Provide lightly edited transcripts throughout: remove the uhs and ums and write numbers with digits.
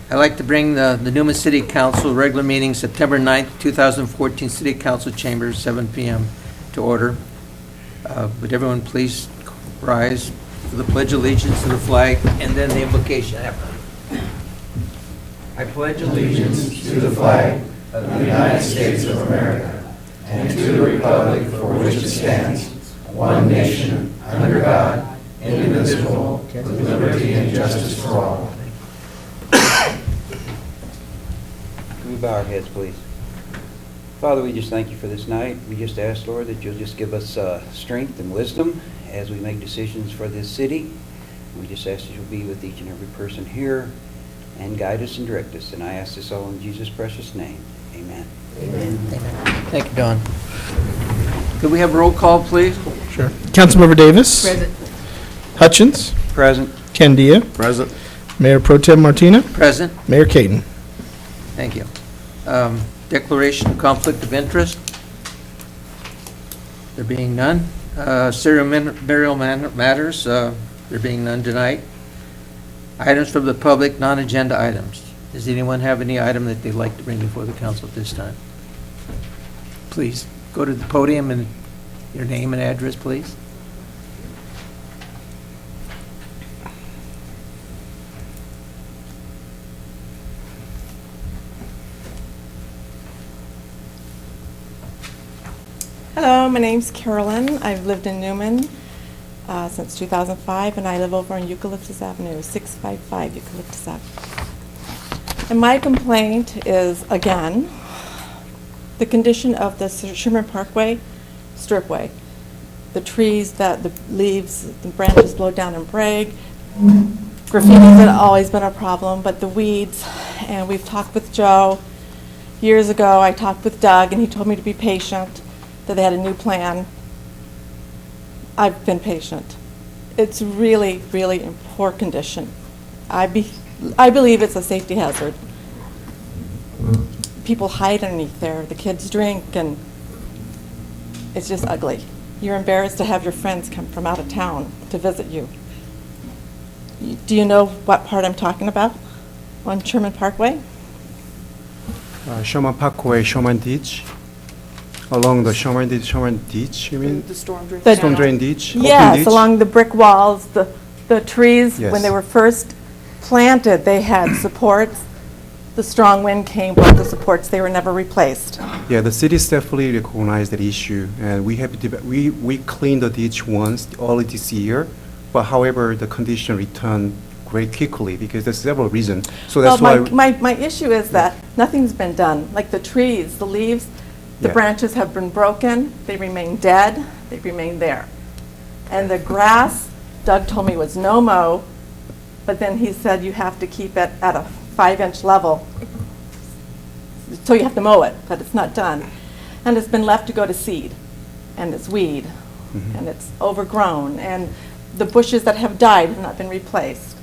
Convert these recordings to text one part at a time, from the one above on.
I'd like to bring the Newman City Council regular meeting September 9th, 2014, City Council Chambers, 7 p.m. to order. Would everyone please rise for the Pledge of Allegiance to the flag and then the invocation after. I pledge allegiance to the flag of the United States of America and to the republic for which it stands, one nation, under God, indivisible, with liberty and justice for all. Can we bow our heads, please? Father, we just thank you for this night. We just ask, Lord, that you'll just give us strength and wisdom as we make decisions for this city. We just ask that you'll be with each and every person here and guide us and direct us. And I ask this all in Jesus' precious name. Amen. Amen. Amen. Thank you, Don. Could we have a roll call, please? Sure. Councilmember Davis. Present. Hutchins. Present. Candia. Present. Mayor Pro Tem Martina. Present. Mayor Caden. Thank you. Declaration of conflict of interest. There being none. Ceremonial matters. There being none tonight. Items from the public, non-agenda items. Does anyone have any item that they'd like to bring before the council at this time? Please go to the podium and your name and address, please. Hello, my name's Carolyn. I've lived in Newman since 2005, and I live over on Eucalyptus Avenue, 655 Eucalyptus Avenue. And my complaint is, again, the condition of the Sherman Parkway stripway. The trees, the leaves, the branches blow down and break. Graffiti's had always been a problem, but the weeds, and we've talked with Joe. Years ago, I talked with Doug, and he told me to be patient, that they had a new plan. I've been patient. It's really, really in poor condition. I believe it's a safety hazard. People hide underneath there. The kids drink, and it's just ugly. You're embarrassed to have your friends come from out of town to visit you. Do you know what part I'm talking about on Sherman Parkway? Sherman Parkway, Sherman Ditch. Along the Sherman Ditch, you mean? The storm drain. Storm drain ditch? Open Yes, ditch? along the brick walls, the trees, Yes. when they were first planted, they had supports. The strong wind came, broke the supports, they were never replaced. Yeah, the city staff fully recognized that issue, and we cleaned the ditch once early this year, but however, the condition returned very quickly because there's several reasons. So that's Well, why. my issue is that nothing's been done, like the trees, the leaves, the Yeah. branches have been broken, they remain dead, they remain there. And the grass, Doug told me was no mow, but then he said you have to keep it at a 5-inch level. So you have to mow it, but it's not done. And it's been left to go to seed, and it's weed, and it's overgrown, and the bushes that have died have not been replaced.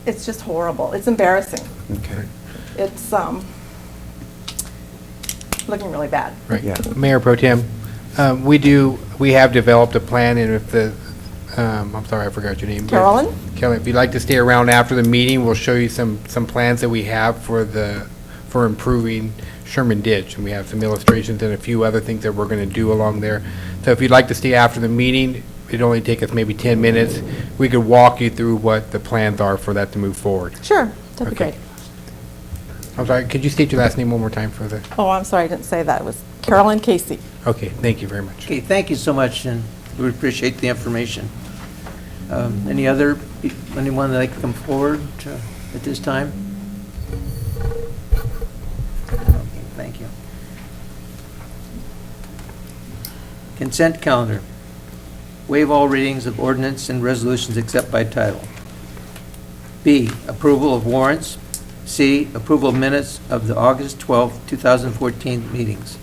It's just horrible. It's embarrassing. Okay. It's looking really bad. Right. Yeah. Mayor Pro Tem, we have developed a plan, and if I'm sorry, I forgot your name. but- Carolyn? Kelly, if you'd like to stay around after the meeting, we'll show you some plans that we have for improving Sherman Ditch. And we have some illustrations and a few other things that we're going to do along there. So if you'd like to stay after the meeting, it'd only take us maybe 10 minutes. We could walk you through what the plans are for that to move forward. Sure, that'd be Okay. great. I'm sorry, could you state your last name one more time for the, Oh, I'm sorry, I didn't say that. It was Carolyn Casey. okay, thank you very much. Okay, thank you so much, and we appreciate the information. Anyone that like to come forward at this time? Okay, thank you. Consent calendar. Waive all readings of ordinance and resolutions except by title. B, approval of warrants. C, approval of minutes of the August 12, 2014 meetings.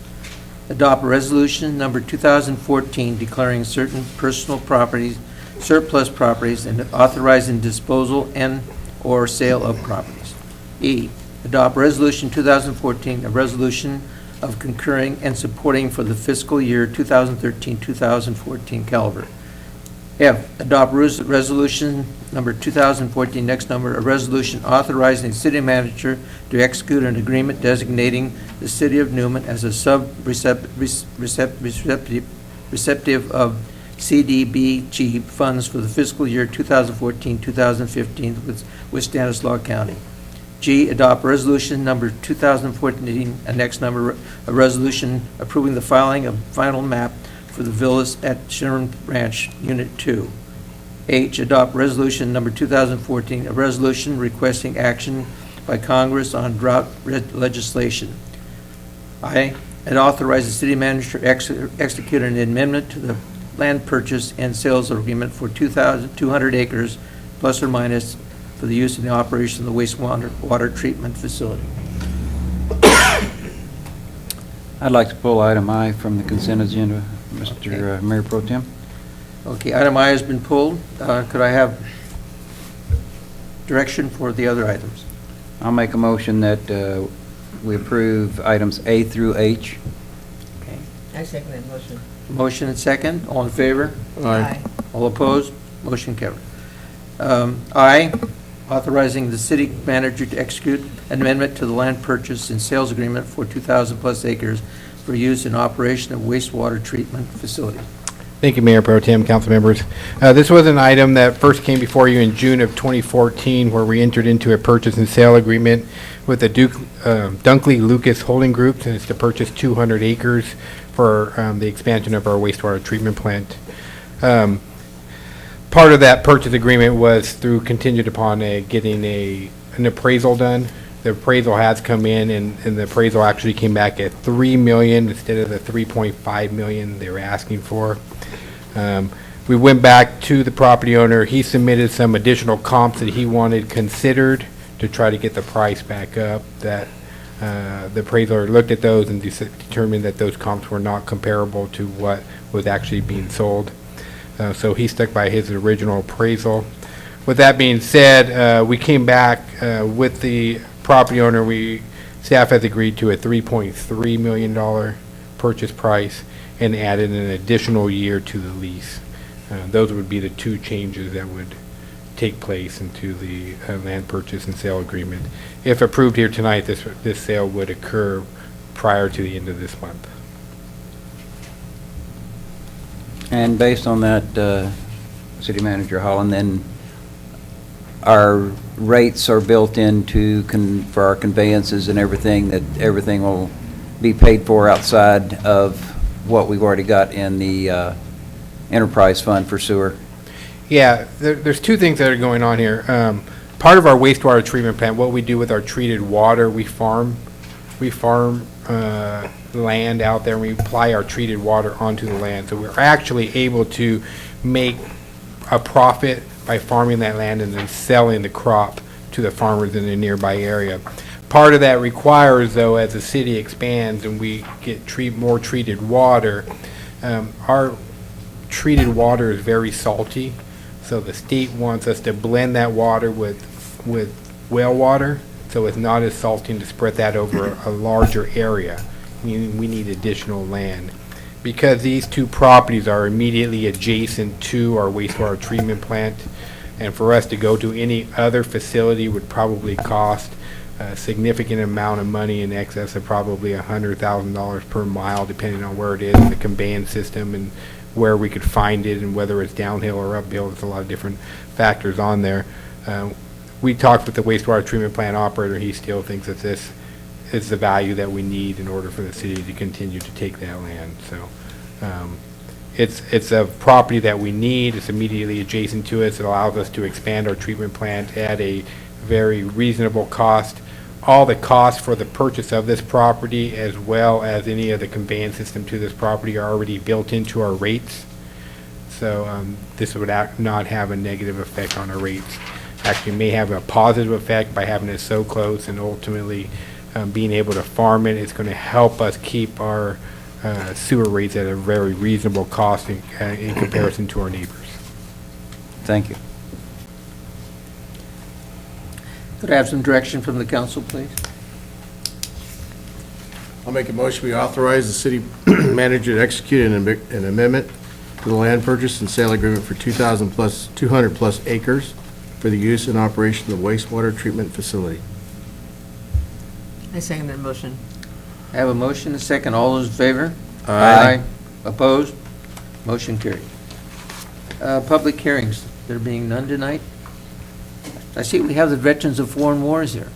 Adopt resolution number 2014 declaring certain personal properties surplus properties and authorizing disposal and/or sale of properties. E, adopt resolution 2014, a resolution of concurring and supporting for the fiscal year 2013-2014 caliber. F, adopt resolution number 2014, next number, a resolution authorizing the city manager to execute an agreement designating the city of Newman as a sub-receptive of CDBG funds for the fiscal year 2014-2015 with Stanislaus County. G, adopt resolution number 2014, next number, a resolution approving the filing of final map for the villas at Sherman Ranch, Unit 2. H, adopt resolution number 2014, a resolution requesting action by Congress on drought legislation. I, and authorize the city manager to execute an amendment to the land purchase and sales agreement for 2,200 acres, plus or minus, for the use in the operation of the water treatment facility. I'd like to pull item I from the consent agenda, Mr. Mayor Pro Tem. Okay, item I has been pulled. Could I have direction for the other items? I'll make a motion that we approve items A through H. Okay. I second that motion. Motion and second. All in favor? Aye. All opposed? Motion carried. I, authorizing the city manager to execute an amendment to the land purchase and sales agreement for 2,000-plus acres for use in operation of wastewater treatment facility. Thank you, Mayor Pro Tem, council members. This was an item that first came before you in June of 2014, where we entered into a purchase and sale agreement with the Dunkley Lucas Holding Group, and it's to purchase 200 acres for the expansion of our wastewater treatment plant. Part of that purchase agreement was through contingent upon getting an appraisal done. The appraisal has come in, and the appraisal actually came back at $3 million instead of the $3.5 million they were asking for. We went back to the property owner. He submitted some additional comps that he wanted considered to try to get the price back up. That the appraiser looked at those and determined that those comps were not comparable to what was actually being sold. So he stuck by his original appraisal. With that being said, we came back with the property owner. Staff has agreed to a $3.3 million purchase price and added an additional year to the lease. Those would be the two changes that would take place into the land purchase and sale agreement. If approved here tonight, this sale would occur prior to the end of this month. And based on that, City Manager Holland, then our rates are built into for our conveyances and everything, that everything will be paid for outside of what we've already got in the enterprise fund for sewer. Yeah, there's two things that are going on here. Part of our wastewater treatment plant, what we do with our treated water, we farm land out there, and we apply our treated water onto the land. So we're actually able to make a profit by farming that land and then selling the crop to the farmers in the nearby area. Part of that requires, though, as the city expands and we get more treated water, our treated water is very salty. So the state wants us to blend that water with well water, so it's not as salty, and to spread that over a larger area. We need additional land. Because these two properties are immediately adjacent to our wastewater treatment plant, and for us to go to any other facility would probably cost a significant amount of money, in excess of probably $100,000 per mile, depending on where it is in the conveyance system and where we could find it, and whether it's downhill or uphill. There's a lot of different factors on there. We talked with the wastewater treatment plant operator. He still thinks that this is the value that we need in order for the city to continue to take that land. So it's a property that we need. It's immediately adjacent to us. It allows us to expand our treatment plant at a very reasonable cost. All the costs for the purchase of this property, as well as any of the conveyance system to this property, are already built into our rates. So this would not have a negative effect on our rates. Actually may have a positive effect by having it so close, and ultimately being able to farm it. It's going to help us keep our sewer rates at a very reasonable cost in comparison to our neighbors. Thank you. Could I have some direction from the council, please? I'll make a motion, we authorize the city manager to execute an amendment to the land purchase and sale agreement for 200-plus acres for the use and operation of the wastewater treatment facility. I second that motion. I have a motion, a second. All those in favor? Aye. Opposed? Motion carried. Public hearings, there being none tonight. I see we have the Veterans of Foreign Wars here.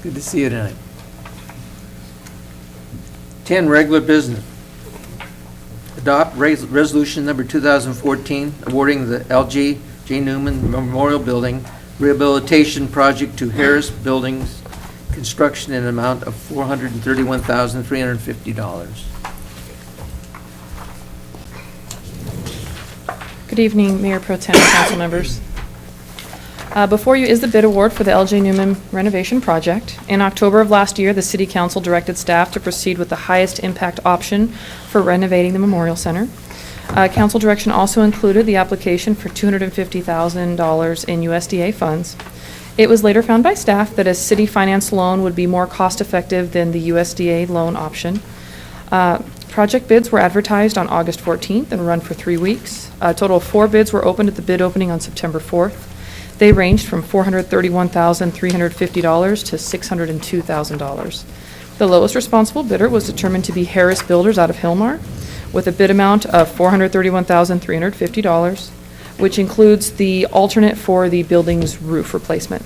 Good to see you tonight. 10, regular business. Adopt resolution number 2014, awarding the L.G. Newman Memorial Building Rehabilitation Project to Harris Buildings Construction in an amount of $431,350. Good evening, Mayor Pro Tem and council members. Before you is the bid award for the L.J. Newman renovation project. In October of last year, the City Council directed staff to proceed with the highest impact option for renovating the Memorial Center. Council direction also included the application for $250,000 in USDA funds. It was later found by staff that a city finance loan would be more cost-effective than the USDA loan option. Project bids were advertised on August 14th and run for 3 weeks. A total of 4 bids were opened at the bid opening on September 4th. They ranged from $431,350 to $602,000. The lowest responsible bidder was determined to be Harris Builders out of Hillmar, with a bid amount of $431,350, which includes the alternate for the building's roof replacement.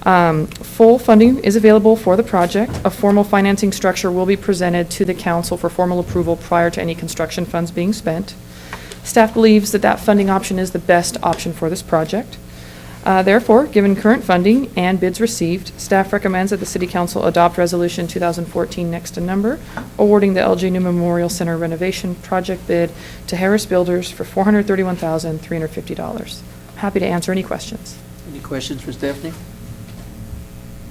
Full funding is available for the project. A formal financing structure will be presented to the council for formal approval prior to any construction funds being spent. Staff believes that that funding option is the best option for this project. Therefore, given current funding and bids received, staff recommends that the City Council adopt Resolution 2014 next to number, awarding the L.J. Newman Memorial Center renovation project bid to Harris Builders for $431,350. Happy to answer any questions. Any questions for Stephanie?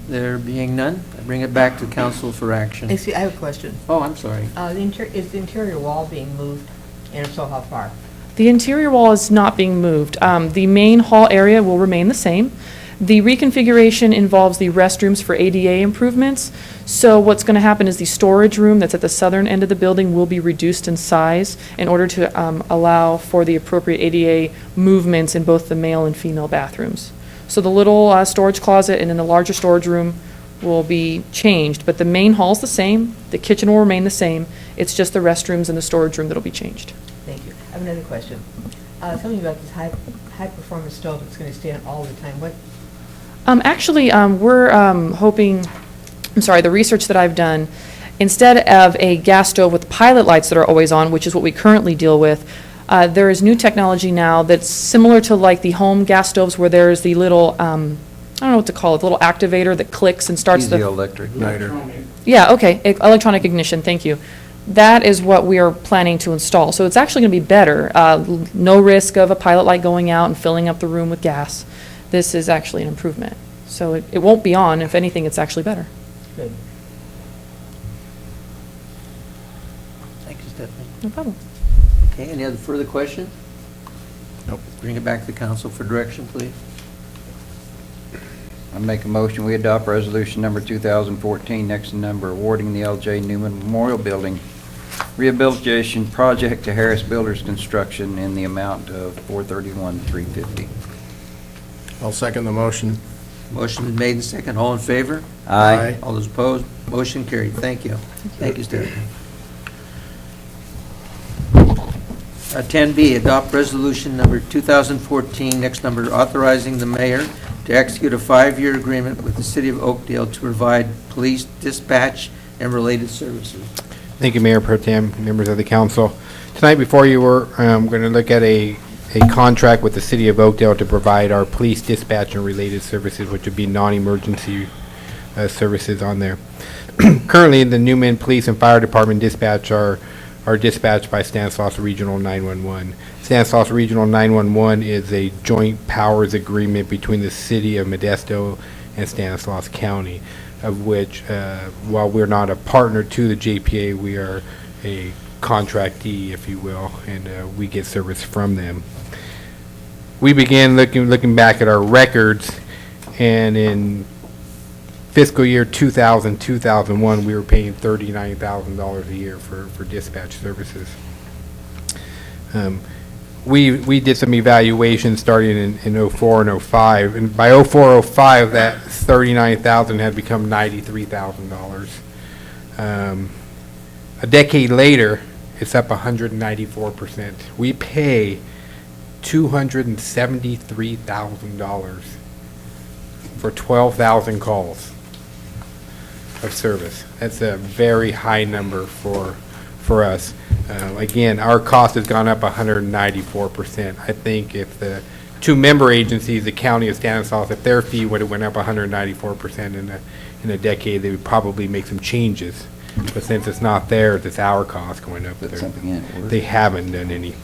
There being none, I bring it back to council for action. Excuse, I have a question. Oh, I'm sorry. Is the interior wall being moved, and if so, how far? The interior wall is not being moved. The main hall area will remain the same. The reconfiguration involves the restrooms for ADA improvements. So what's going to happen is the storage room that's at the southern end of the building will be reduced in size in order to allow for the appropriate ADA movements in both the male and female bathrooms. So the little storage closet and then the larger storage room will be changed, but the main hall's the same. The kitchen will remain the same. It's just the restrooms and the storage room that'll be changed. Thank you. I have another question. Tell me about this high-performance stove that's going to stay on all the time. What? Actually, we're hoping, the research that I've done, instead of a gas stove with pilot lights that are always on, which is what we currently deal with, there is new technology now that's similar to like the home gas stoves where there's the little, I don't know what to call it, the little activator that clicks and starts the... electric. Yeah, okay, electronic ignition, thank you. That is what we are planning to install. So it's actually going to be better. No risk of a pilot light going out and filling up the room with gas. This is actually an improvement. So it won't be on. If anything, it's actually better. Good. Thank you, Stephanie. No problem. Okay, any other further questions? Nope. Bring it back to council for direction, please. I make a motion, we adopt resolution number 2014, next to number, awarding the L.J. Newman Memorial Building Rehabilitation Project to Harris Builders Construction in the amount of $431,350. I'll second the motion. Motion is made and second. All in favor? Aye. All those opposed? Motion carried. Thank you. Thank you, Stephanie. 10B, adopt resolution number 2014, next number, authorizing the mayor to execute a 5-year agreement with the city of Oakdale to provide police dispatch and related services. Thank you, Mayor Pro Tem, members of the council. Tonight before you, we're going to look at a contract with the city of Oakdale to provide our police dispatch and related services, which would be non-emergency services on there. Currently, the Newman Police and Fire Department dispatch are dispatched by Stanislaus Regional 911. Stanislaus Regional 911 is a joint powers agreement between the city of Modesto and Stanislaus County, of which, while we're not a partner to the JPA, we are a contractee, if you will, and we get service from them. We began looking back at our records, and in fiscal year 2000-2001, we were paying $39,000 a year for dispatch services. we did some evaluations starting in '04 and '05, and by '04, '05, that $39,000 had become $93,000. A decade later, it's up 194%. We pay $273,000 for 12,000 calls of service. That's a very high number for us. Again, our cost has gone up 194%. I think if the two member agencies, the county of Stanislaus, if their fee would have went up 194% in a decade, they would probably make some changes. But since it's not theirs, it's our cost going up. Put something in it. They haven't done any.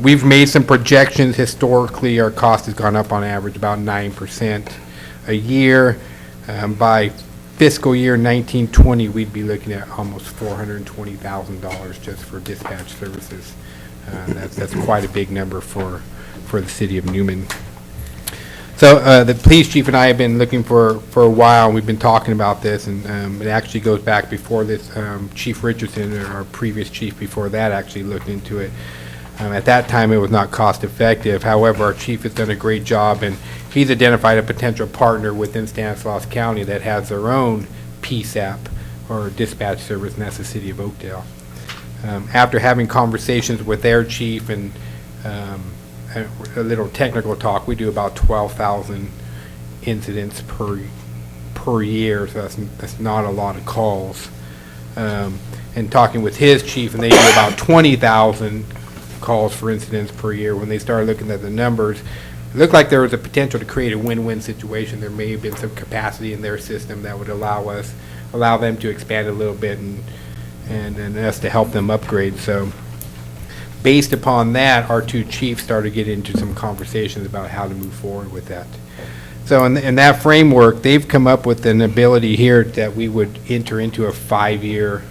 We've made some projections. Historically, our cost has gone up on average about 9% a year. By fiscal year 1920, we'd be looking at almost $420,000 just for dispatch services. That's quite a big number for the city of Newman. So the police chief and I have been looking for a while, and we've been talking about this, and it actually goes back before this. Chief Richardson, our previous chief before that, actually looked into it. At that time, it was not cost effective. However, our chief has done a great job, and he's identified a potential partner within Stanislaus County that has their own PSAP, or dispatch service, and that's the city of Oakdale. After having conversations with their chief and a little technical talk, we do about 12,000 incidents per year, so that's not a lot of calls. And talking with his chief, and they do about 20,000 calls for incidents per year. When they started looking at the numbers, it looked like there was a potential to create a win-win situation. There may have been some capacity in their system that would allow them to expand a little bit and us to help them upgrade. So based upon that, our two chiefs started getting into some conversations about how to move forward with that. So in that framework, they've come up with an ability here that we would enter into a 5-year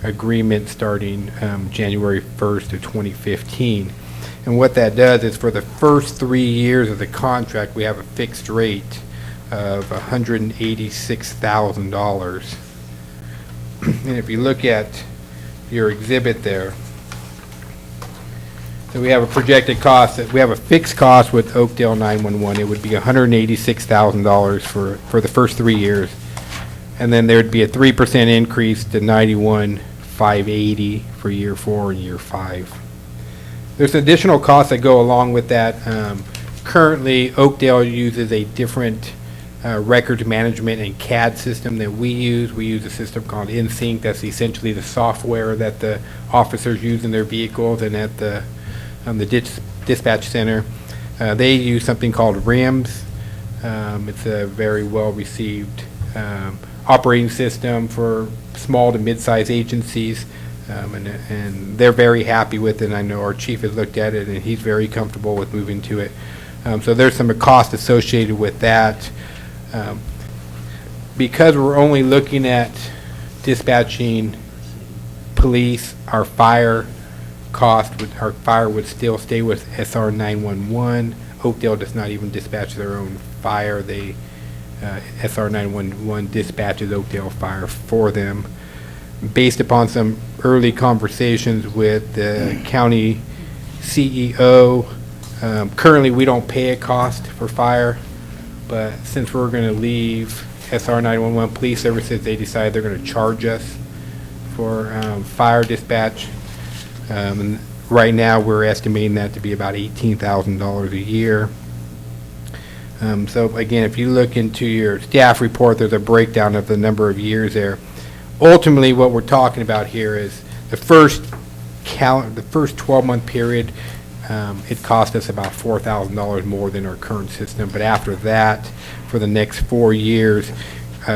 agreement starting January 1st of 2015. And what that does is for the first 3 years of the contract, we have a fixed rate of $186,000. And if you look at your exhibit there, so we have a projected cost, we have a fixed cost with Oakdale 911. It would be $186,000 for the first 3 years. And then there'd be a 3% increase to $91,580 for year 4 and year 5. There's additional costs that go along with that. Currently, Oakdale uses a different records management and CAD system that we use. We use a system called InSync. That's essentially the software that the officers use in their vehicles and at the dispatch center. They use something called RIMS. It's a very well-received operating system for small to mid-sized agencies, and they're very happy with it. And I know our chief has looked at it, and he's very comfortable with moving to it. So there's some cost associated with that. Because we're only looking at dispatching police, our fire would still stay with SR 911. Oakdale does not even dispatch their own fire. SR 911 dispatches Oakdale Fire for them. Based upon some early conversations with the county CEO, currently we don't pay a cost for fire, but since we're going to leave SR 911 police services, they decided they're going to charge us for fire dispatch. And right now we're estimating that to be about $18,000 a year. So again, if you look into your staff report, there's a breakdown of the number of years there. Ultimately, what we're talking about here is the first 12-month period, it cost us about $4,000 more than our current system. But after that, for the next 4 years,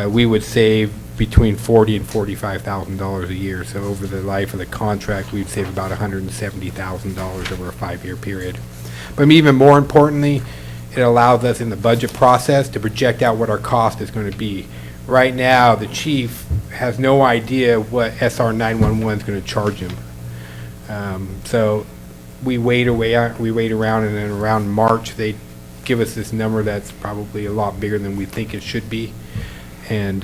we would save between $40,000 and $45,000 a year. So over the life of the contract, we'd save about $170,000 over a 5-year period. But even more importantly, it allows us in the budget process to project out what our cost is going to be. Right now, the chief has no idea what SR 911 is going to charge him. So we wait around, and then around March, they give us this number that's probably a lot bigger than we think it should be. And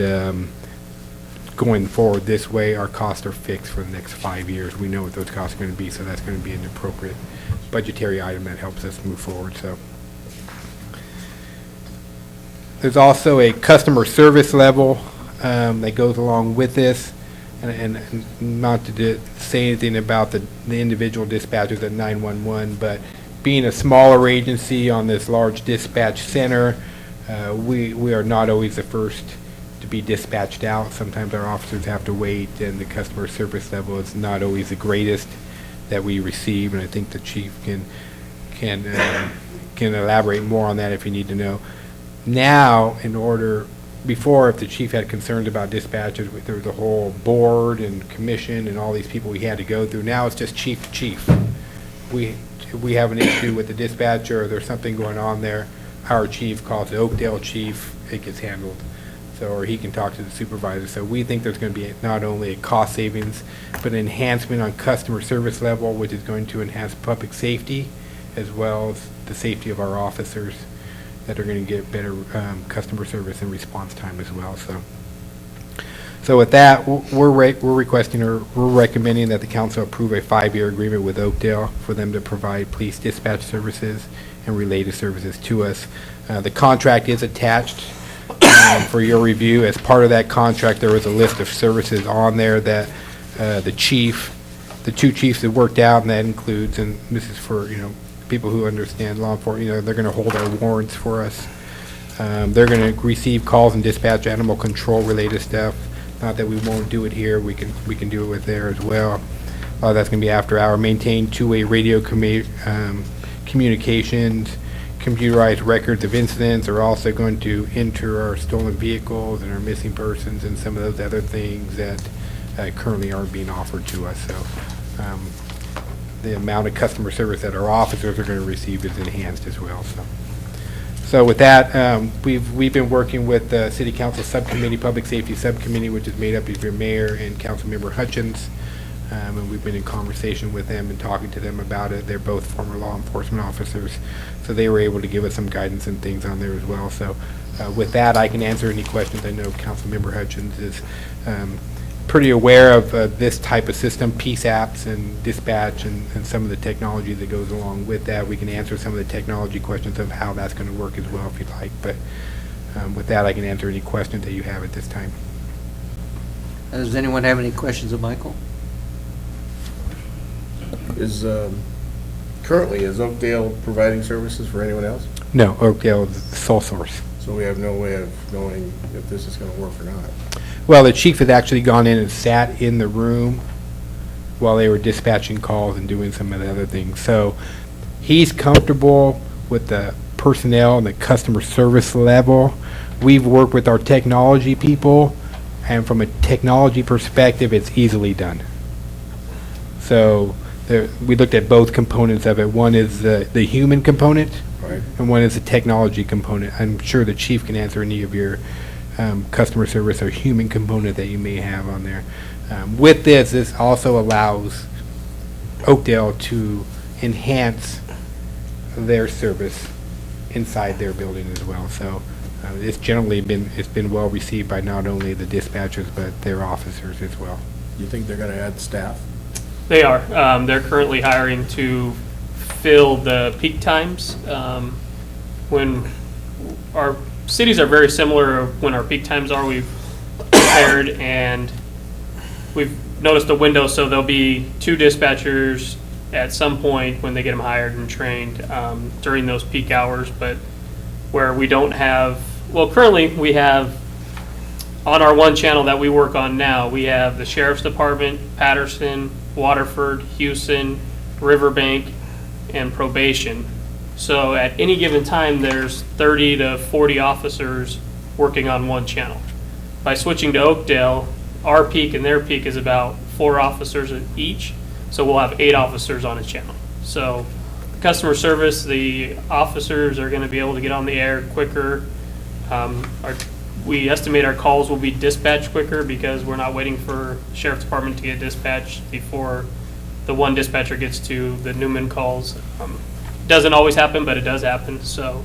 going forward this way, our costs are fixed for the next 5 years. We know what those costs are going to be, so that's going to be an appropriate budgetary item that helps us move forward, so. There's also a customer service level that goes along with this, and not to say anything about the individual dispatchers at 911, but being a smaller agency on this large dispatch center, we are not always the first to be dispatched out. Sometimes our officers have to wait, and the customer service level is not always the greatest that we receive, and I think the chief can elaborate more on that if you need to know. Now, before, if the chief had concerns about dispatches, there was a whole board and commission and all these people we had to go through. Now it's just chief to chief. If we have an issue with the dispatcher or there's something going on there, our chief calls the Oakdale chief, it gets handled. So, or he can talk to the supervisor. So we think there's going to be not only a cost savings, but an enhancement on customer service level, which is going to enhance public safety as well as the safety of our officers that are going to get better customer service and response time as well. So with that, we're requesting or we're recommending that the council approve a 5-year agreement with Oakdale for them to provide police dispatch services and related services to us. The contract is attached for your review. As part of that contract, there was a list of services on there that the two chiefs have worked out, and that includes, and this is for, people who understand law enforcement, they're going to hold our warrants for us. They're going to receive calls and dispatch animal control related stuff. Not that we won't do it here, we can do it with there as well. That's going to be after hour. Maintain two-way radio communications, computerized records of incidents. Are also going to enter our stolen vehicles and our missing persons and some of those other things that currently aren't being offered to us. So the amount of customer service that our officers are going to receive is enhanced as well. So with that, we've been working with the City Council Subcommittee, Public Safety Subcommittee, which is made up of your mayor and Councilmember Hutchins, and we've been in conversation with them and talking to them about it. They're both former law enforcement officers, so they were able to give us some guidance and things on there as well. So with that, I can answer any questions. I know Councilmember Hutchins is pretty aware of this type of system, PSAPs and dispatch and some of the technology that goes along with that. We can answer some of the technology questions of how that's going to work as well if you'd like. But with that, I can answer any questions that you have at this time. Does anyone have any questions of Michael? Currently, is Oakdale providing services for anyone else? No, Oakdale is the sole source. So we have no way of knowing if this is going to work or not. Well, the chief has actually gone in and sat in the room while they were dispatching calls and doing some of the other things. So he's comfortable with the personnel and the customer service level. We've worked with our technology people, and from a technology perspective, it's easily done. So we looked at both components of it. One is the human component, Right. and one is the technology component. I'm sure the chief can answer any of your customer service or human component that you may have on there. With this also allows Oakdale to enhance their service inside their building as well. So it's been well received by not only the dispatchers but their officers as well. Do you think they're going to add staff? They are. They're currently hiring to fill the peak times. When our cities are very similar when our peak times are, we've prepared and we've noticed a window, so there'll be 2 dispatchers at some point when they get them hired and trained during those peak hours. But where we don't have, well, currently we have on our one channel that we work on now, we have the Sheriff's Department, Patterson, Waterford, Houston, Riverbank, and Probation. So at any given time, there's 30 to 40 officers working on one channel. By switching to Oakdale, our peak and their peak is about 4 officers each, so we'll have 8 officers on a channel. So customer service, the officers are going to be able to get on the air quicker. We estimate our calls will be dispatched quicker because we're not waiting for the Sheriff's Department to get dispatched before the one dispatcher gets to the Newman calls. Doesn't always happen, but it does happen. So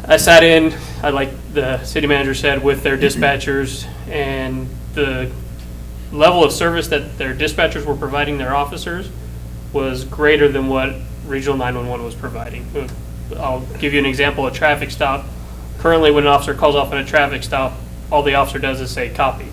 I sat in, like the city manager said, with their dispatchers, and the level of service that their dispatchers were providing their officers was greater than what Regional 911 was providing. I'll give you an example, a traffic stop. Currently, when an officer calls off on a traffic stop, all the officer does is say copy.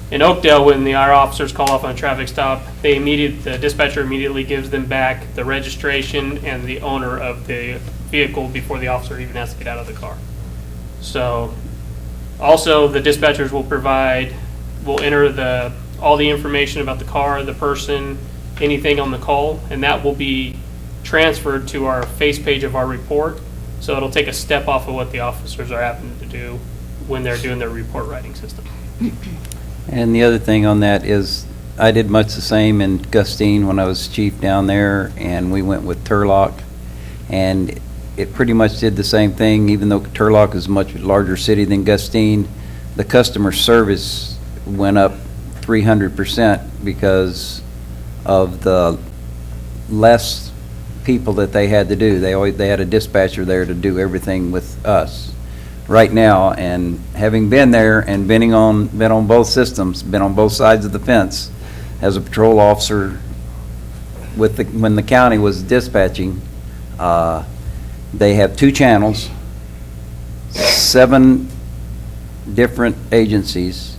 In Oakdale, when our officers call off on a traffic stop, the dispatcher immediately gives them back the registration and the owner of the vehicle before the officer even has to get out of the car. So, also the dispatchers will enter all the information about the car, the person, anything on the call, and that will be transferred to our face page of our report. So it'll take a step off of what the officers are having to do when they're doing their report writing system. And the other thing on that is, I did much the same in Gustine when I was chief down there, and we went with Turlock, and it pretty much did the same thing, even though Turlock is a much larger city than Gustine. The customer service went up 300% because of the less people that they had to do. They had a dispatcher there to do everything with us. Right now, and having been there and been on both systems, been on both sides of the fence as a patrol officer when the county was dispatching, they have 2 channels, 7 different agencies.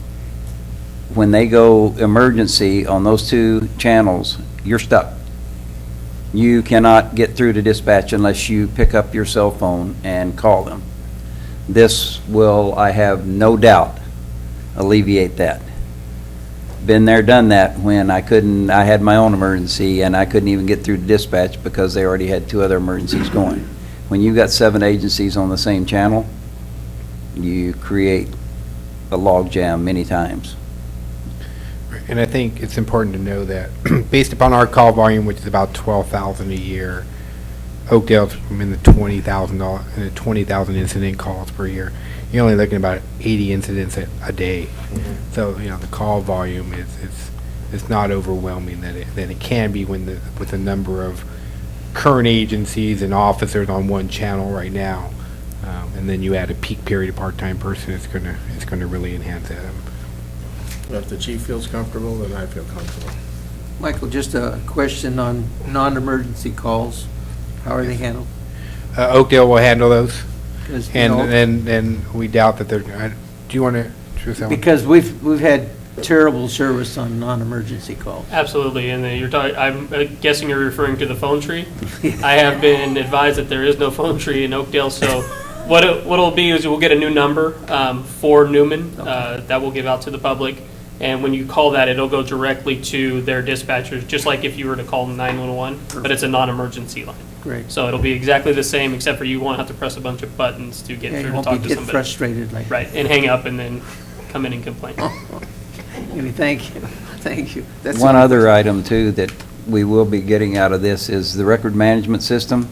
When they go emergency on those 2 channels, you're stuck. You cannot get through to dispatch unless you pick up your cell phone and call them. This will, I have no doubt, alleviate that. Been there, done that when I had my own emergency and I couldn't even get through to dispatch because they already had 2 other emergencies going. When you've got 7 agencies on the same channel, you create a log jam many times. And I think it's important to know that based upon our call volume, which is about 12,000 a year, Oakdale's in the 20,000 incident calls per year. You're only looking at about 80 incidents a day. So, the call volume is not overwhelming than it can be with the number of current agencies and officers on one channel right now. And then you add a peak period of part-time person, it's gonna really enhance that. If the chief feels comfortable, then I feel comfortable. Michael, just a question on non-emergency calls. How are they handled? Oakdale will handle those, 'Cause, and we doubt that they're. Do you want to choose that one? Because we've had terrible service on non-emergency calls. Absolutely, and I'm guessing you're referring to the phone tree. I have been advised that there is no phone tree in Oakdale, so what it'll be is we'll get a new number for Newman that we'll give out to the public. And when you call that, it'll go directly to their dispatchers, just like if you were to call 911, but it's a non-emergency line. Great. So it'll be exactly the same, except for you won't have to press a bunch of buttons to get Yeah, through you to talk won't to get somebody. frustrated like. Right, and hang up and then come in and complain. Amy, thank you. Thank you. That's One the- other item, too, that we will be getting out of this is the record management system,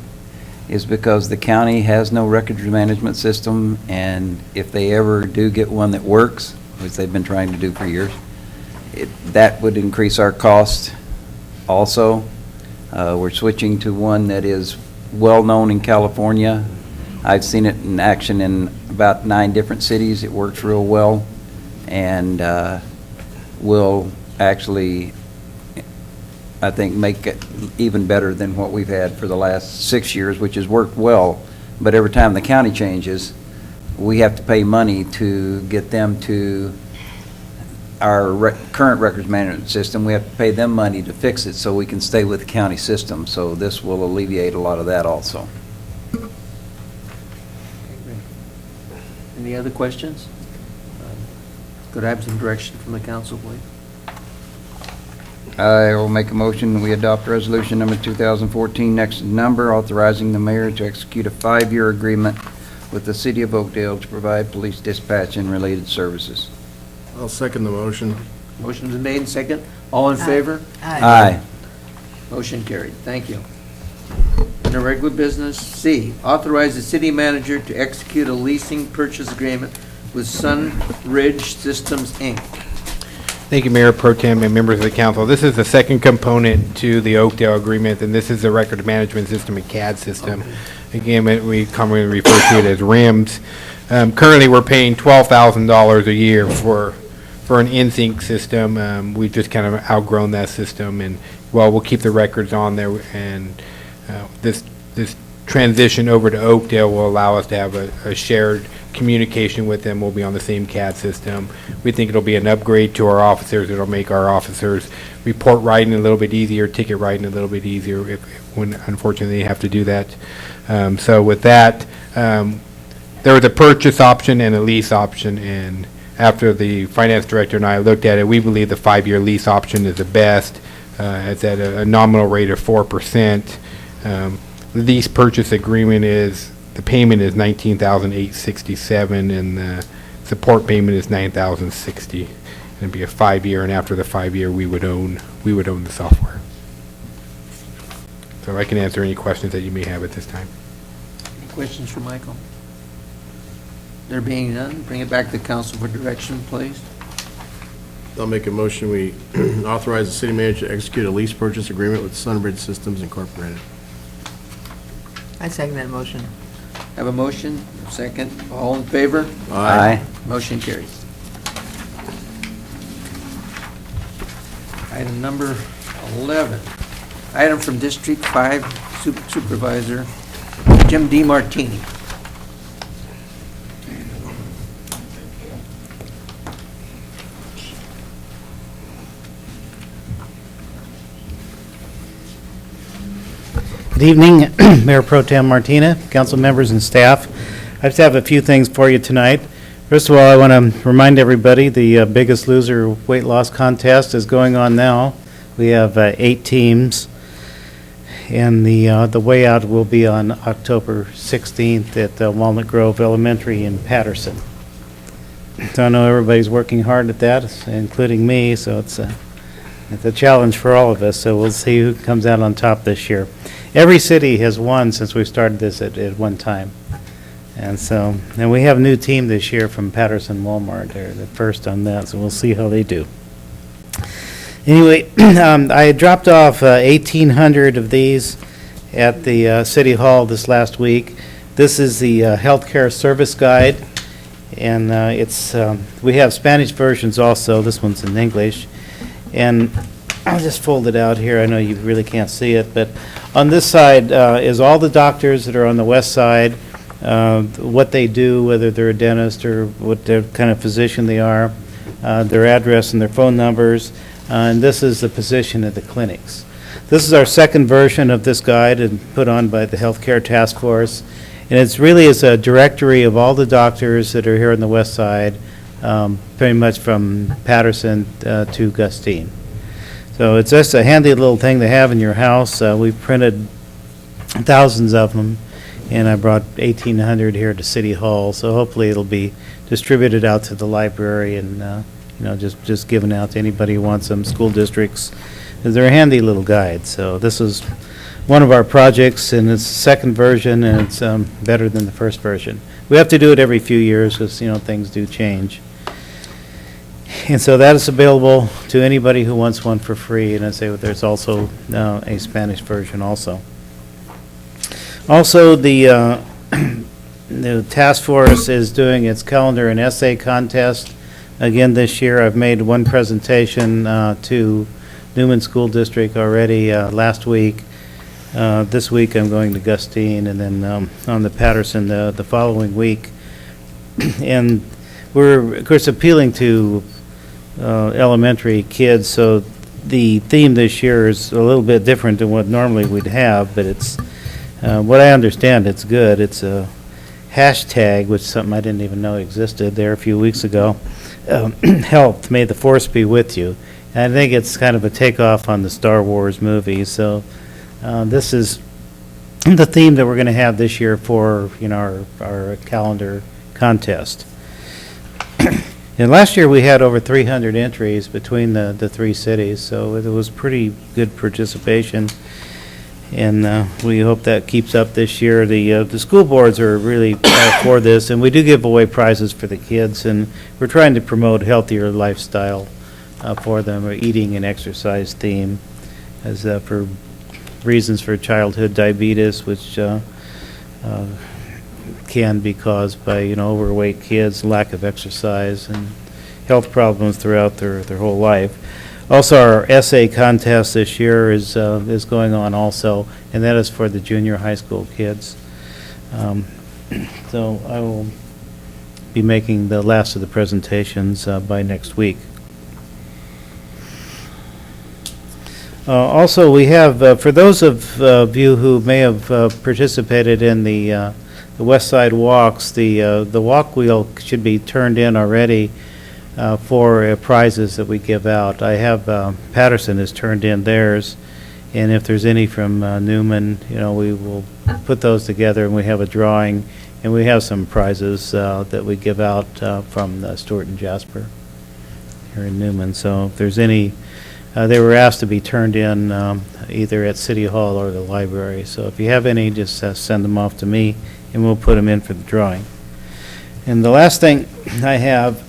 is because the county has no records management system, and if they ever do get one that works, which they've been trying to do for years, that would increase our cost also. We're switching to one that is well-known in California. I've seen it in action in about 9 different cities. It works real well, and will actually, I think, make it even better than what we've had for the last 6 years, which has worked well. But every time the county changes, we have to pay money to get them to our current records management system. We have to pay them money to fix it so we can stay with the county system. So this will alleviate a lot of that also. Any other questions? Could I have some direction from the council, please? I will make a motion, we adopt resolution number 2014, next number, authorizing the mayor to execute a 5-year agreement with the city of Oakdale to provide police dispatch and related services. I'll second the motion. Motion's been made and second. All in favor? Aye. Motion carried. Thank you. Under regular business, C, authorize the city manager to execute a leasing purchase agreement with Sun Ridge Systems, Inc. Thank you, Mayor Pro Tem and members of the council. This is the second component to the Oakdale agreement, and this is the record management system, a CAD system. Again, we commonly refer to it as RIMS. Currently, we're paying $12,000 a year for an in-sync system. We've just kind of outgrown that system, and well, we'll keep the records on there, and this transition over to Oakdale will allow us to have a shared communication with them. We'll be on the same CAD system. We think it'll be an upgrade to our officers. It'll make our officers report writing a little bit easier, ticket writing a little bit easier when unfortunately they have to do that. So with that, there was a purchase option and a lease option, and after the finance director and I looked at it, we believe the 5-year lease option is the best. It's at a nominal rate of 4%. Lease purchase agreement is, the payment is $19,867, and the support payment is $9,060. It'd be a 5-year, and after the 5-year, we would own the software. So I can answer any questions that you may have at this time. Any questions for Michael? There being none, bring it back to council for direction, please. I'll make a motion, we authorize the city manager to execute a lease purchase agreement with Sunbridge Systems Incorporated. I second that motion. Have a motion, second. All in favor? Aye. Motion carries. Item number 11. Item from District 5 Supervisor Jim DiMartini. Good evening, Mayor Pro Tem Martina, council members and staff. I just have a few things for you tonight. First of all, I want to remind everybody the Biggest Loser weight loss contest is going on now. We have 8 teams, and the way out will be on October 16th at Walnut Grove Elementary in Patterson. So I know everybody's working hard at that, including me, so it's a challenge for all of us, so we'll see who comes out on top this year. Every city has won since we started this at one time. And we have a new team this year from Patterson Walmart. They're the first on that, so we'll see how they do. Anyway, I dropped off 1,800 of these at the City Hall this last week. This is the Healthcare Service Guide, and we have Spanish versions also. This one's in English. And I'll just fold it out here. I know you really can't see it, but on this side is all the doctors that are on the west side, what they do, whether they're a dentist or what kind of physician they are, their address and their phone numbers, and this is the position of the clinics. This is our second version of this guide and put on by the Healthcare Task Force, and it's really is a directory of all the doctors that are here on the west side, pretty much from Patterson to Gustine. So it's just a handy little thing to have in your house. We've printed thousands of them, and I brought 1,800 here to City Hall, so hopefully it'll be distributed out to the library and just given out to anybody who wants them, school districts. They're a handy little guide. So this is one of our projects, and it's the second version, and it's better than the first version. We have to do it every few years because things do change. And so that is available to anybody who wants one for free, and I say there's also a Spanish version also. Also, the task force is doing its calendar and essay contest again this year. I've made one presentation to Newman School District already last week. This week I'm going to Gustine, and then on the Patterson the following week. And we're, of course, appealing to elementary kids, so the theme this year is a little bit different than what normally we'd have, but it's, what I understand, it's good. It's a hashtag, which is something I didn't even know existed there a few weeks ago, helped, may the force be with you. And I think it's kind of a takeoff on the Star Wars movie, so this is the theme that we're going to have this year for our calendar contest. And last year we had over 300 entries between the three cities, so it was pretty good participation, and we hope that keeps up this year. The school boards are really for this, and we do give away prizes for the kids, and we're trying to promote healthier lifestyle for them, or eating and exercise theme, as for reasons for childhood diabetes, which can be caused by overweight kids, lack of exercise, and health problems throughout their whole life. Also, our essay contest this year is going on also, and that is for the junior high school kids. So I will be making the last of the presentations by next week. Also, we have, for those of you who may have participated in the West Side Walks, the walk wheel should be turned in already for prizes that we give out. I have, Patterson has turned in theirs, and if there's any from Newman, we will put those together and we have a drawing, and we have some prizes that we give out from Stewart and Jasper here in Newman. So if there's any, they were asked to be turned in either at City Hall or the library. So if you have any, just send them off to me, and we'll put them in for the drawing. And the last thing I have,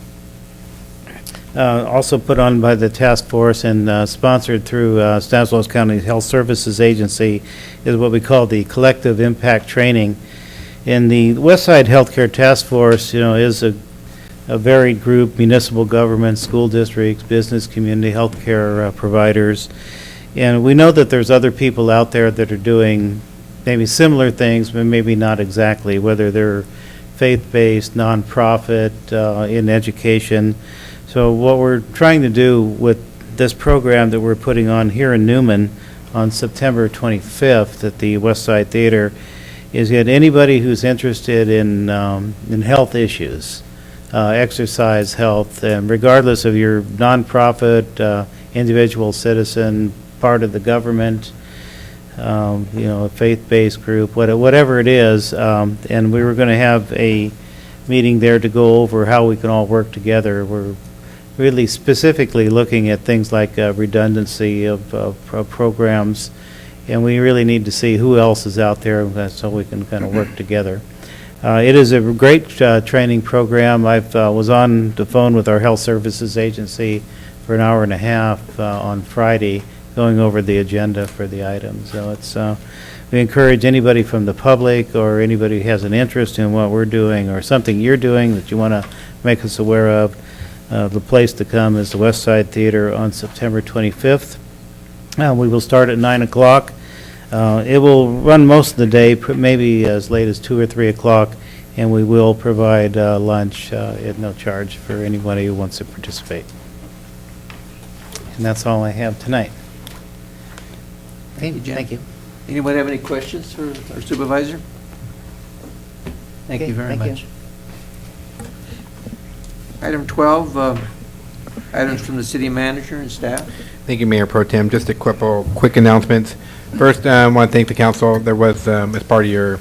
also put on by the task force and sponsored through Stanislaus County Health Services Agency, is what we call the Collective Impact Training. And the West Side Healthcare Task Force, is a varied group: municipal government, school districts, business, community healthcare providers. And we know that there's other people out there that are doing maybe similar things, but maybe not exactly, whether they're faith-based, nonprofit, in education. So what we're trying to do with this program that we're putting on here in Newman on September 25th at the West Side Theater is get anybody who's interested in health issues, exercise, health, and regardless of your nonprofit, individual citizen, part of the government, a faith-based group, whatever it is, and we were going to have a meeting there to go over how we can all work together. We're really specifically looking at things like redundancy of programs, and we really need to see who else is out there so we can kind of work together. It is a great training program. I was on the phone with our health services agency for an hour and a half on Friday, going over the agenda for the items. So it's we encourage anybody from the public or anybody who has an interest in what we're doing or something you're doing that you want to make us aware of. The place to come is the West Side Theater on September 25th. We will start at 9 o'clock. It will run most of the day, maybe as late as 2 or 3 o'clock, and we will provide lunch at no charge for anybody who wants to participate. And that's all I have tonight. Thank you, Jim. Thank you. Anybody have any questions for our supervisor? Thank you very much. Item 12, items from the city manager and staff. Thank you, Mayor Pro Tem. Just a couple quick announcements. First, I want to thank the council. There was, as part of your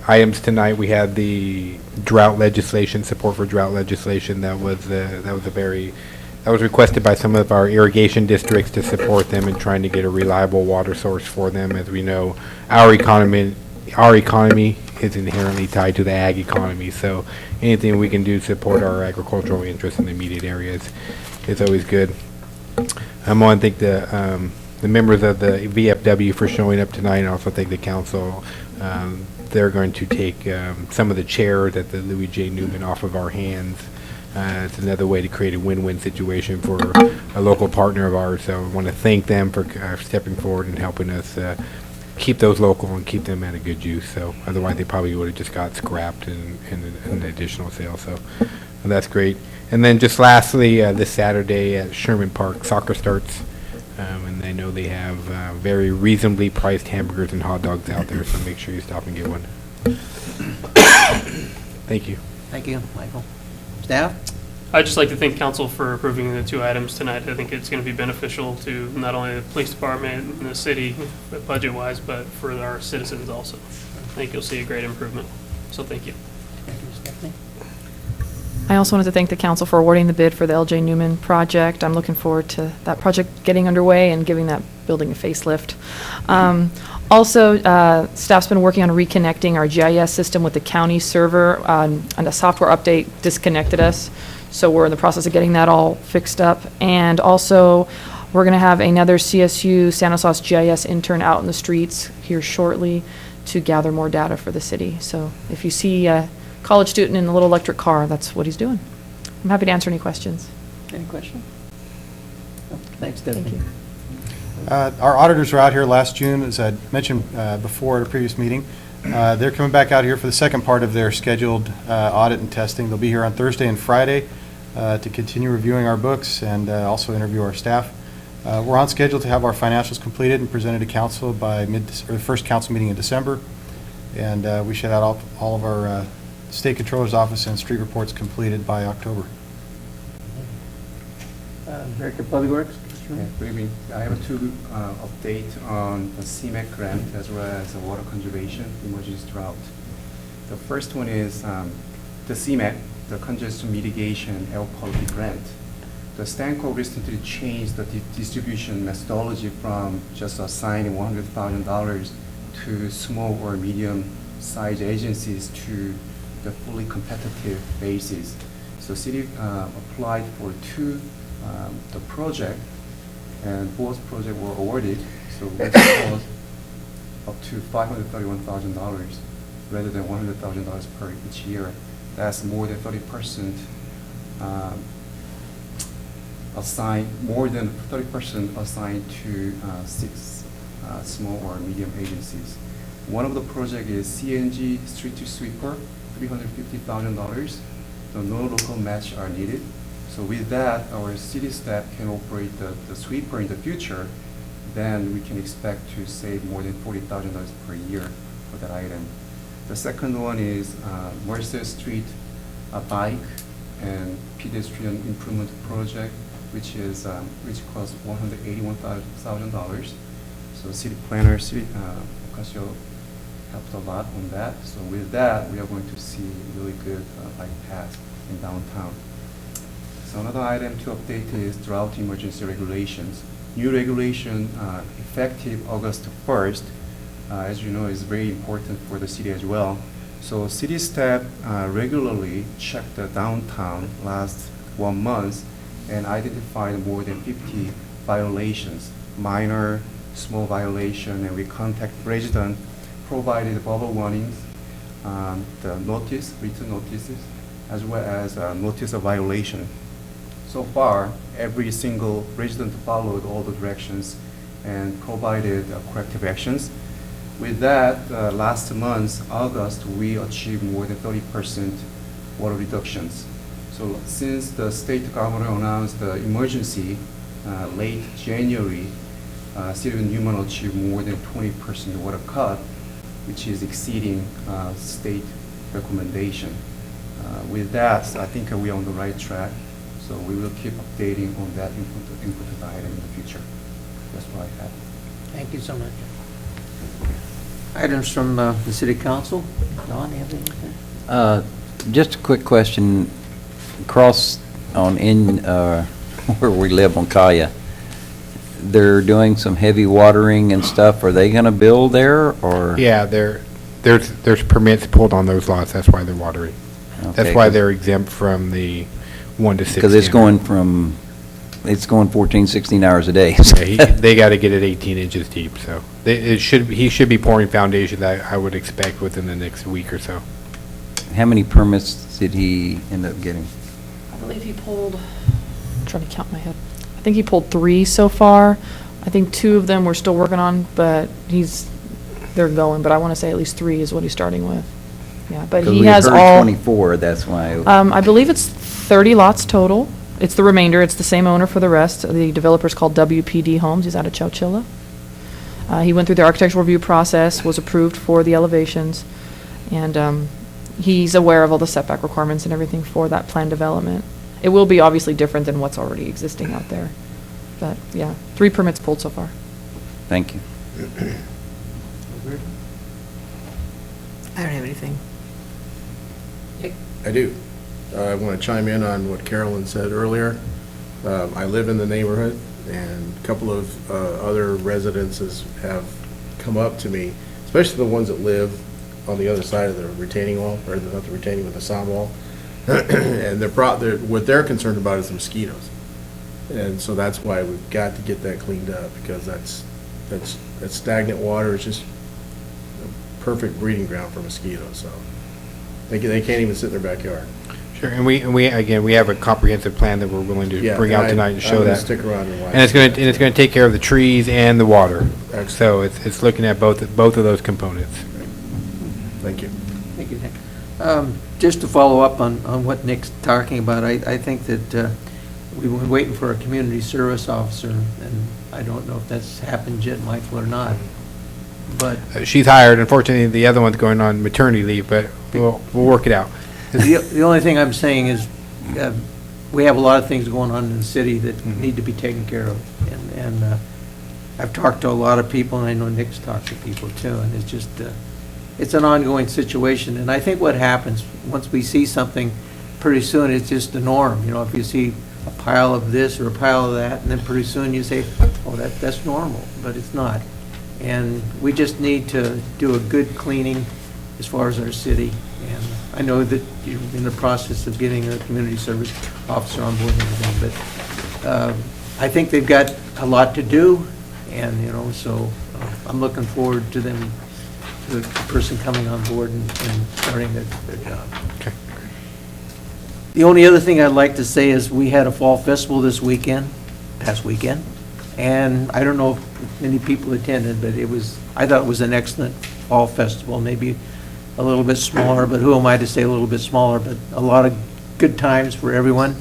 items tonight, we had the drought legislation, support for drought legislation. That was requested by some of our irrigation districts to support them in trying to get a reliable water source for them. As we know, our economy is inherently tied to the ag economy. So anything we can do to support our agricultural interests in the immediate areas is always good. I want to thank the members of the VFW for showing up tonight, and also thank the council. They're going to take some of the chairs at the Louis J. Newman off of our hands. It's another way to create a win-win situation for a local partner of ours. So I want to thank them for stepping forward and helping us keep those local and keep them at a good use. So otherwise they probably would have just got scrapped in an additional sale. So that's great. And then just lastly, this Saturday at Sherman Park, soccer starts. And I know they have very reasonably priced hamburgers and hot dogs out there, so make sure you stop and get one. Thank you. Thank you, Michael. Staff? I'd just like to thank council for approving the two items tonight. I think it's going to be beneficial to not only the police department and the city budget-wise, but for our citizens also. I think you'll see a great improvement. So thank you. Thank you, Stephanie. I also wanted to thank the council for awarding the bid for the LJ Newman project. I'm looking forward to that project getting underway and giving that building a facelift. Also, staff's been working on reconnecting our GIS system with the county server, and a software update disconnected us. So we're in the process of getting that all fixed up. And also, we're going to have another CSU Stanislaus GIS intern out in the streets here shortly to gather more data for the city. So if you see a college student in a little electric car, that's what he's doing. I'm happy to answer any questions. Any question? Thanks, Thank Stephanie. you. Our auditors were out here last June, as I mentioned before at a previous meeting. They're coming back out here for the second part of their scheduled audit and testing. They'll be here on Thursday and Friday to continue reviewing our books and also interview our staff. We're on schedule to have our financials completed and presented to council by the first council meeting in December. And we should have all of our state controller's office and street reports completed by October. Director of Public Works? Yeah, good evening. I have two update on the CMAQ grant as well as the water conservation emergency drought. The first one is the CMAQ, the congestion mitigation air quality grant. The Stanco recently changed the distribution methodology from just assigning $100,000 to small or medium-sized agencies to the fully competitive basis. So city applied for the project, and both projects were awarded, so which was up to $531,000 rather than $100,000 per each year. That's more than 30% assigned to 6 small or medium agencies. One of the projects is CNG street to sweeper, $350,000. So no local match are needed. So with that, our city staff can operate the sweeper in the future. Then we can expect to save more than $40,000 per year for that item. The second one is Mercer Street bike and pedestrian improvement project, which costs $181,000. So city planner, city Ocasio helped a lot on that. So with that, we are going to see really good bike paths in downtown. So another item to update is drought emergency regulations. New regulation effective August 1st, as you know, is very important for the city as well. So city staff regularly check the downtown last 1 month and identified more than 50 violations, minor, small violation, and we contact residents, provided bubble warnings, the notice, written notices, as well as notice of violation. So far, every single resident followed all the directions and provided corrective actions. With that, last month, August, we achieved more than 30% water reductions. So since the state governor announced the emergency late January, City of Newman achieved more than 20% water cut, which is exceeding state recommendation. With that, I think we're on the right track. So we will keep updating on that input item in the future. That's what I have. Thank you so much. Items from the city council. Don, do you have anything? Just a quick question. Across where we live on Kaya, they're doing some heavy watering and stuff. Are they going to build there, or? Yeah, there's permits pulled on those lots, that's why they're watering. That's Okay, why they're exempt from the 1 to 6. Because it's going 14, 16 hours a day. Yeah, they got to get it 18 inches deep, so he should be pouring foundation, I would expect, within the next week or so. How many permits did he end up getting? I believe he pulled, I'm trying to count in my head. I think he pulled 3 so far. I think 2 of them we're still working on, but they're going, but I want to say at least 3 is what he's starting with. Yeah, but he has all. We heard 24, that's why. I believe it's 30 lots total. It's the remainder. It's the same owner for the rest. The developer's called WPD Homes. He's out of Chowchilla. He went through the architectural review process, was approved for the elevations, and he's aware of all the setback requirements and everything for that planned development. It will be obviously different than what's already existing out there. But, yeah, 3 permits pulled so far. Thank you. I don't have anything. I do. I want to chime in on what Carolyn said earlier. I live in the neighborhood, and a couple of other residences have come up to me, especially the ones that live on the other side of the retaining wall, or not the retaining, but the sound wall. And what they're concerned about is the mosquitoes. And so that's why we've got to get that cleaned up, because that stagnant water is just a perfect breeding ground for mosquitoes. So they can't even sit in their backyard. Sure, and again, we have a comprehensive plan that we're willing to Yeah, bring out tonight and show I'm gonna that. stick around and watch. And it's going to take care of the trees and the water. Excellent. So it's looking at both of those components. Thank you. Thank you, Nick. Just to follow up on what Nick's talking about, I think that we've been waiting for a community service officer, and I don't know if that's happened yet, Michael, or not. But She's hired. Unfortunately, the other one's going on maternity leave, but we'll work it out. the only thing I'm saying is, we have a lot of things going on in the city that need to be taken care of. And I've talked to a lot of people, and I know Nick's talked to people too, and it's just, it's an ongoing situation. And I think what happens, once we see something, pretty soon it's just the norm. You know, if you see a pile of this or a pile of that, and then pretty soon you say, oh, that's normal, but it's not. And we just need to do a good cleaning as far as our city. And I know that you're in the process of getting a community service officer on board and everything, but I think they've got a lot to do, and, you know, so I'm looking forward to them, the person coming on board and starting their job. Okay. The only other thing I'd like to say is we had a fall festival this past weekend, and I don't know if many people attended, but I thought it was an excellent fall festival, maybe a little bit smaller, but who am I to say a little bit smaller, but a lot of good times for everyone.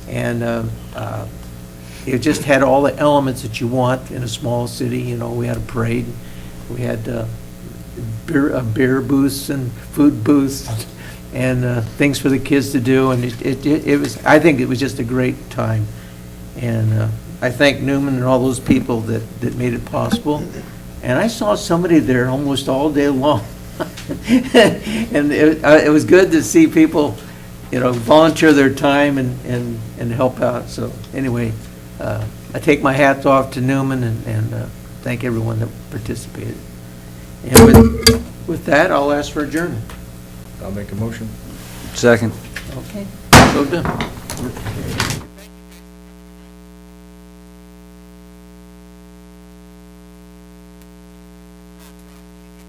And it just had all the elements that you want in a small city. You know, we had a parade, we had beer booths and food booths, and things for the kids to do, and it was, I think it was just a great time. And I thank Newman and all those people that made it possible. And I saw somebody there almost all day long. And it was good to see people, you know, volunteer their time and help out. So anyway, I take my hats off to Newman and thank everyone that participated. And with that, I'll ask for adjournment. I'll make a motion. Second. Okay, so done.